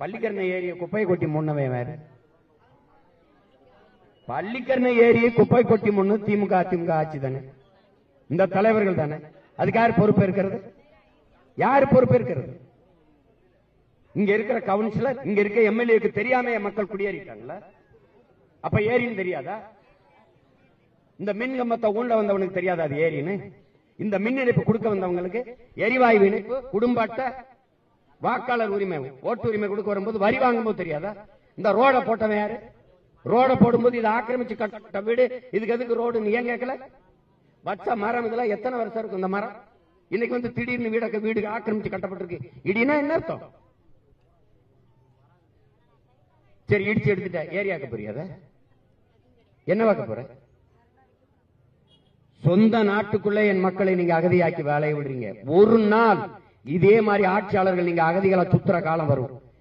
பள்ளிக்கரணை ஏரியை குப்பை கொட்டி முன்னவே வேறு. பள்ளிக்கரணை ஏரியை குப்பை கொட்டி முன்னு திமுக ஆட்சி தானே, இந்த தலைவர்கள் தானே. அதுக்கு யார் பொறுப்பு இருக்கிறது? யார் பொறுப்பு இருக்கிறது? இங்க இருக்கிற கவுன்சிலர், இங்க இருக்க எம்எல்ஏக்கு தெரியாம மக்கள் குடியேறிட்டாங்களா? அப்ப ஏரின்னு தெரியாதா? இந்த மின் கம்பத்தை ஊண்ட வந்தவனுக்கு தெரியாதா அது ஏரின்னு? இந்த மின் இணைப்பு கொடுக்க வந்தவங்களுக்கு எரிவாயு இணைப்பு, குடும்ப அட்டை, வாக்காளர் உரிமை, ஓட்டு உரிமை கொடுக்க வரும்போது வரி வாங்கும் போது தெரியாதா? இந்த ரோட போட்டவன் யாரு? ரோட போடும்போது இதை ஆக்கிரமிச்சு கட்ட வீடு, இதுக்கு எதுக்கு ரோடு ஏன் கேட்கல? வச்ச மரம் இதெல்லாம் எத்தனை வருஷம் இருக்கும் இந்த மரம்? இன்னைக்கு வந்து திடீர்னு வீடு ஆக்கிரமிச்சு கட்டப்பட்டிருக்கு. இடினா என்ன அர்த்தம்? சரி, இடிச்சு எடுத்துட்ட ஏரியாக்க புரியாத என்ன வாக்க போற? சொந்த நாட்டுக்குள்ள என் மக்களை நீங்க அகதியாக்கி வேலையை விடுறீங்க. ஒரு நாள் இதே மாதிரி ஆட்சியாளர்கள் நீங்க அகதிகளை சுத்துற காலம் வரும்.